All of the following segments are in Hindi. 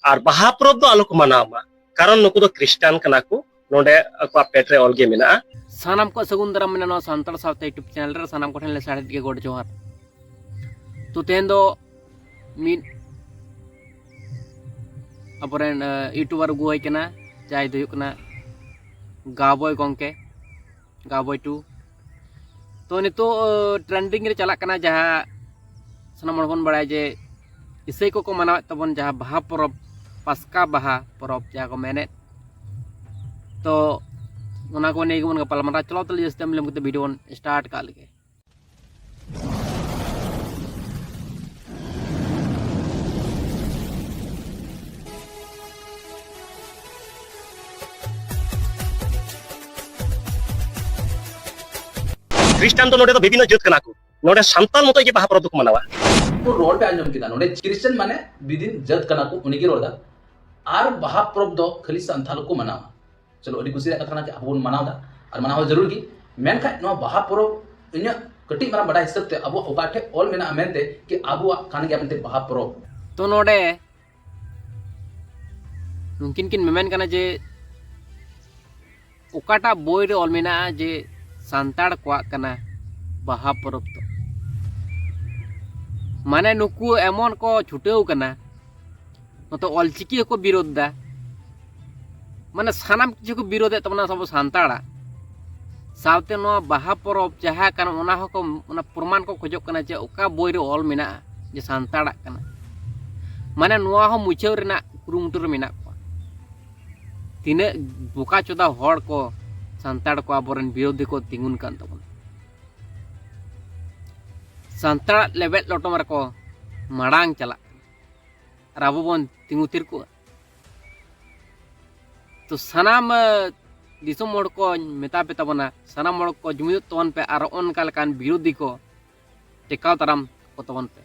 और बाहा परब दो आलो को मनावा कारण नुकु दो क्रिस्टियन कना को नोडे अको पेट रे ऑलगे मेना सानाम को सगुन दाराम मेना नो सांताल सावते यूट्यूब चैनल रे सानाम को ठेन ले साड़े के गोड जोहार तो तेन दो मीन अपरेन यूट्यूबर गुआई कना जाय दो कना गाबोय गोंके गाबोय टू तो नितो ट्रेंडिंग रे चला कना जहा सनाम बन बड़ाय जे इसे को मनावे तबन जहा बाहा परब पास्का बाहा परब जहा को मेने तो उना को नहीं गमन गपालमारा चलो तो जस्ट हम लोग वीडियो स्टार्ट कर लगे क्रिस्टियन तो नोडे तो विभिन्न जात कना को नोडे संताल मतो जे बाहा परब को मनावा तो रोड पे आजम किदा नोडे क्रिश्चियन माने विभिन्न जात कना को उनी के रोड दा आर बाहा परब दो खाली संताल को मनावा चलो अडी कुसी कथा ना अब मनाव दा और मनाव जरूर की मेन खा नो बाहा परब इन्या कटी मारा बड़ा हिसाब ते अब ओकाठे ऑल मेना मेनते कि अब कान के अपने बाहा परब तो नोडे मुमकिन किन मेमेन कना जे ओकाटा बोय रे ऑल मेना जे सांताड़ को कना बाहा परब तो माने नुकु एमन को छुटेव कना तो ऑलचिकी को विरोध दा माने सानाम किछु को विरोध तबना सब सांताड़ा सावते नो बाहा परब जहा कन ओना हको ओना प्रमाण को खोजो कना जे ओका बोय रे ऑल मेना जे सांताड़ा कना माने नोआ हो मुछेव रेना कुरुमुटुर मेना को तिने बुका चोदा हड़ को सांताड़ को आबोरन विरोधी को तिंगुन कान तबन सांताड़ लेबेल लोटम रको माड़ांग चला और अब बन तिंगुतिर को तो सनाम दिसम मोड़ को मेता पे तबना सनाम मोड़ को जुमिद तवन पे और उनका लकान विरोधी को टेकाव तरम को तवन पे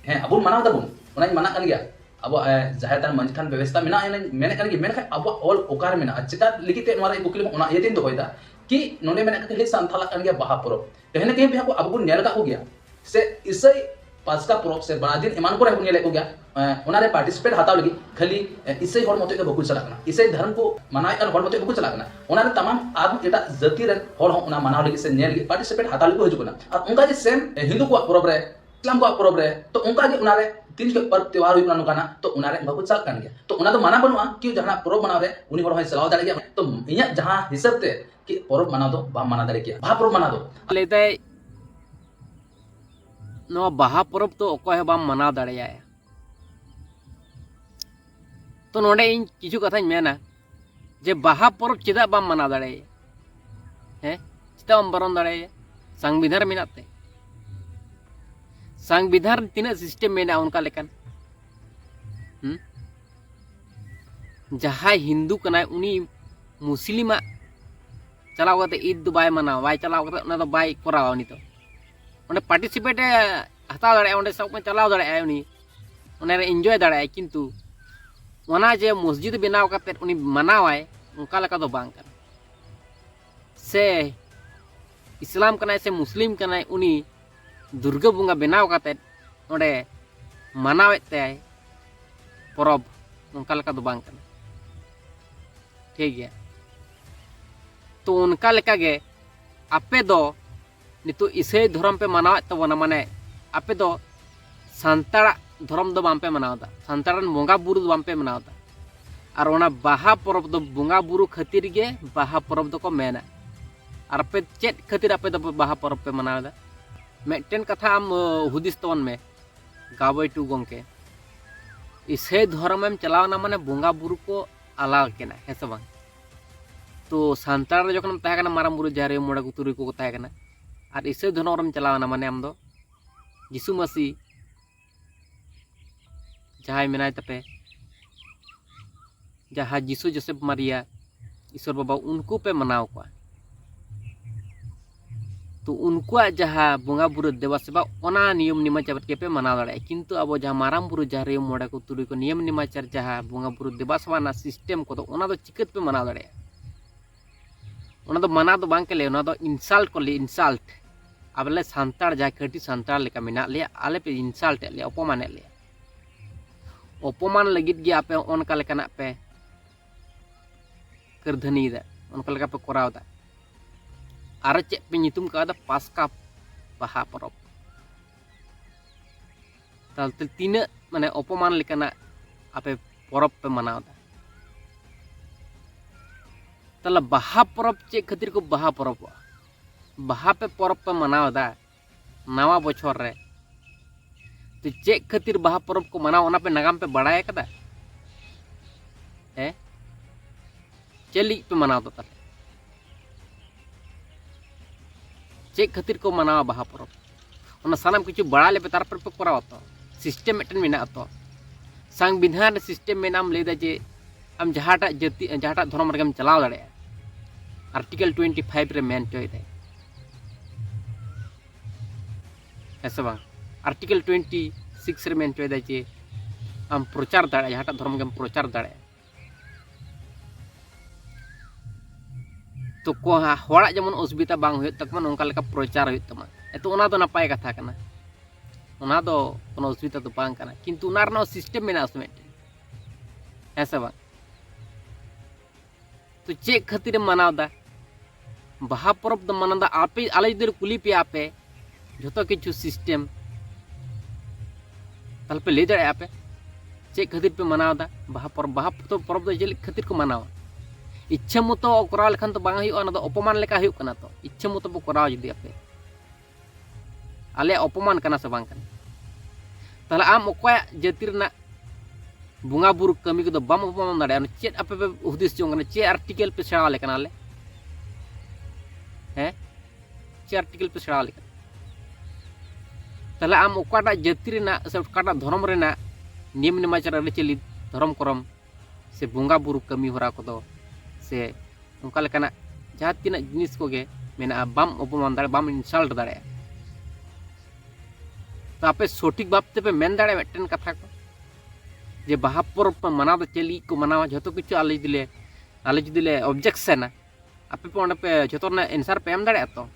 हैं अब मनाव दबुन उना मना कन गया अब जाहिर तान मंजथान व्यवस्था मेना मेने कन के मेन खा अब ऑल ओकार मेना चिता लिखिते नोरा बुकली उना ये दिन दो होइदा कि नोने मेना के संथाला कन गया बाहा परब कहने के भी अब बुन नेल का हो गया से इसै पास्का परब से बड़ा दिन ईमान को रहने को गया उनारे पार्टिसिपेट हाताव लगी खाली इसै हर मते के बकु चलाकना इसै धर्म को मनाय कन हर मते बकु चलाकना उनारे तमाम आगु एटा जाति रे हर हो उना मनाव लगी से नेल लगी पार्टिसिपेट हाताव लगी हजुकना और उनका जे सेम हिंदू को परब रे इस्लाम को परब रे तो उनका जे उनारे तीन के पर्व त्योहार हुई नुकाना तो उनारे बकु चल कान गया तो उना तो माना बनवा कि जहां परब मनाव रे उनी हर हो चलाव दाड़े गया तो इया जहां हिसाब ते कि परब मनाव दो बा मना दाड़े गया बा परब मना दो लेते नो बाहा परब तो ओको बाम मना दाड़ेया तो नोडे इन किछु कथाñ मेना जे बाहा परब चेदा बाम मना दाड़े हैं चिता बाम बरन दाड़े संविधान मेनाते संविधान तीना सिस्टम मेना उनका लेकन जहां हिंदू कनाय उनी मुस्लिमा चलाव कते ईद दो बाय मना बाय चलाव कते उना दो बाय करावा उनी तो उन्हें पार्टिसिपेट हताव दाड़े उन्हें सब चलाव दाड़े उनी उन्हें एंजॉय दाड़े किंतु वना जे मस्जिद बनाव कते उनी मनावाय उनका लका दो बांग कना से इस्लाम कनाय से मुस्लिम कनाय उनी दुर्गा बुंगा बनाव कते उन्हें मनावेत ते परब उनका लका दो बांग कना ठीक है तो उनका लेका गे आपे दो नितो इसे धर्म पे मनाव तबना माने आपे दो सांताड़ा धर्म दो बाम पे मनावदा सांताड़न बोंगा बुरु दो बाम पे मनावदा और ओना बाहा परब दो बोंगा बुरु खातिर गे बाहा परब दो को मेना और आपे चेत खातिर आपे दो बाहा परब पे मनावदा मेटेन कथा आम हुदिस तवन में गाबोय टू गोंके इसे धर्म में चलावना माने बोंगा बुरु को अलाव केना है से बांग तो सांताड़ जखन तहे कना माराम बुरु जारे मोड़ा गुतुरी को तहे कना और इसे धर्म चलावना माने आम दो यीशु मसीह जहां मेनाय तपे जहां यीशु जोसेफ मारिया ईश्वर बाबा उनको पे मनाव को तो उनको जहां बोंगा बुरु देवा सेवा ओना नियम निमाचार के पे मनाव दाड़े किंतु अब जहां माराम बुरु जारे मोड़ा को तुरी को नियम निमाचार जहां बोंगा बुरु देवा सेवा ना सिस्टम को तो ओना दो चिकत पे मनाव दाड़े ओना दो मना दो बांग के ले ओना दो इंसल्ट को ले इंसल्ट अब सांताड़ जहाँ कटी सांताड़ लेका मेना ले आले पे इंसल्ट ले अपमान ले अपमान लगित गे आपे ओनका लेकाना पे करधनी दा ओनका लेका पे कोराव दा आर चे पे नितुम का दा पास्का बाहा परब तालते तीन माने अपमान लेकाना आपे परब पे मनाव दा तला बाहा परब चे खातिर को बाहा परब बाहा पे परब पे मनाव दा नवा बछर रे तो चे खातिर बाहा परब को मनाव ओना पे नागाम पे बड़ाय कदा है चली पे मनाव दा ताले चे खातिर को मनाव बाहा परब ओना सानाम किछु बड़ा ले पे तार पर पे कराव तो सिस्टम मेटन मेना तो संविधान सिस्टम में नाम लेदा जे आम जहाटा जाति जहाटा धर्म रेगम चलाव दाड़े आर्टिकल 25 रे मेन चोय दे ऐसे बांग आर्टिकल 26 रे मेन चोय दे जे आम प्रचार दाड़े जहाटा धर्म गेम प्रचार दाड़े तो को होड़ा जेमन असुविधा बांग होय तकमन ओनका लेका प्रचार होय तमा तो ओना दो नापाय कथा कना ओना दो कोनो असुविधा तो बांग कना किंतु ओना रना सिस्टम मेना उसमें ऐसा बांग तो चे खातिर मनाव दा बाहा परब द मनादा आपे आले जदि कुली पे आपे जतो किछु सिस्टम तल पे ले जाए आपे चे खातिर पे मनाव दा बाहा परब दो जे खातिर को मनावा इच्छा मतो कराव लेखान तो बांग हुआ ना तो अपमान लेका हुआ कना तो इच्छा मतो बो कराव जदि आपे आले अपमान कना से बांग कना ताहले आम ओकया जाति रना बुंगा बुरु कमी को बम अपमान दाड़े चेत आपे पे हुदिस जोंग कना चे आर्टिकल पे सेड़ा ले कना ले हैं चे आर्टिकल पे सेड़ा ले ताहले आम ओकाटा जाति रना से ओकाटा धर्म रना नियम नेमाचार अरिचली धर्म करम से बुंगा बुरु कमी होरा को दो से उनका लेकाना जहाँ तीना जिनिस को गे मेना बम अपमान दाड़े बम इंसल्ट दाड़े तो आपे सठिक भावते पे मेन दाड़े मिट्टन कथा को जे बाहा परब पे मनाव दो चली को मनावा जतो किछु आले जुदिले ऑब्जेक्शन आपे पे ओंडे पे जतो ना आंसर पे एम दाड़े तो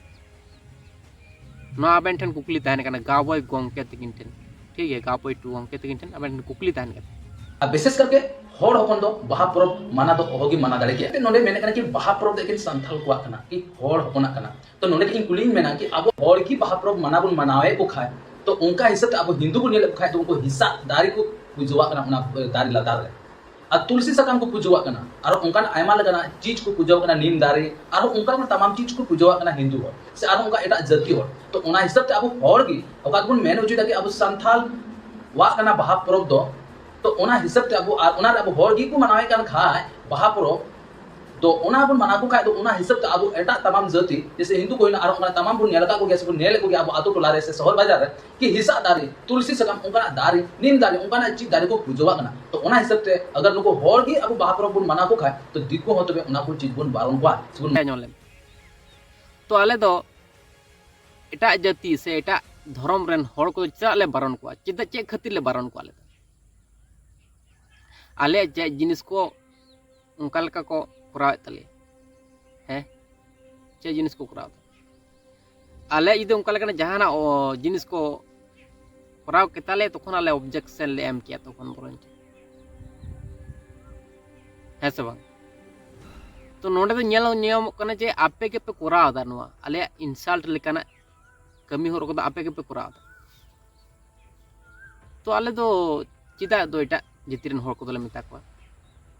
नो आबेन ठन कुकली तहन कना गावय गोंके तकिन ठन ठीक है गावय टू गोंके तकिन ठन आबेन कुकली तहन कना विशेष करके हर हपन दो बाहा परब माना दो ओहोगी माना दाड़े के नोंडे मेने कना कि बाहा परब एकिन संथाल को कना कि हर हपना कना तो नोंडे किन कुलिंग मेना कि अब हर की बाहा परब माना बुन मनावे को खाए तो उनका हिसाब अब हिंदू को नेले खाए तो उनको हिस्सा दारी को पूजवा कना उना दारी लादार रे आ तुलसी सकाम को पूजवा कना और उनका आयमा लगना चीज को पूजवा कना नीम दारी और उनका तमाम चीज को पूजवा कना हिंदू हो से और उनका एटा जाति हो तो उना हिसाब अब हर की ओका गुन मेन उजुदा कि अब संथाल वा कना बाहा परब दो तो उना हिसाब अब उना अब हर की को मनावे कन खाए बाहा परब तो उना बुन मना को खाए तो उना हिसाब अब एटा तमाम जाति जैसे हिंदू को और उना तमाम बुन नेलका को गेस बुन नेले को अब आतो टोला रे से शहर बाजार रे कि हिस्सा दारी तुलसी सकाम उनका दारी नीम दारी उनका चीज दारी को पूजवा कना तो उना हिसाब ते अगर नुको हर की अब बाहा परब बुन मना को खाए तो दिको हो तबे उना को चीज बुन बारन को सुन ñolem तो आले दो एटा जाति से एटा धर्म रेन हर को चाले बारन को चिदा चे खातिर ले बारन को आले जे जिनिस को उनका लेका को करावे तले हैं चे जिनिस को कराव आले इदे उनका लेका जहाना जिनिस को कराव के ताले तखन आले ऑब्जेक्शन ले एम किया तखन बोलन है से बांग तो नोंडे तो नेल नियम कने जे आपे के पे कराव दा नोआ आले इंसल्ट लेकाना कमी होर को दा आपे के पे कराव दा तो आले दो चिदा दो एटा जितिरन होर को दले मिता को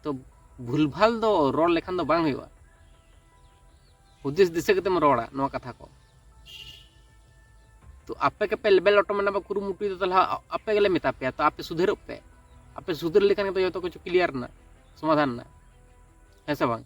तो भूलभाल दो रोड लेखान दो बांग हुआ हुदिस दिशा कतेम रोड़ा नोआ कथा को तो आपे के पे लेबल ऑटोमेटिक कुरुमुटु तो तला आपे गेले मिता पे तो आपे सुधर पे आपे सुधर लेखान तो जतो कुछ क्लियर ना समाधान ना ऐसा बांग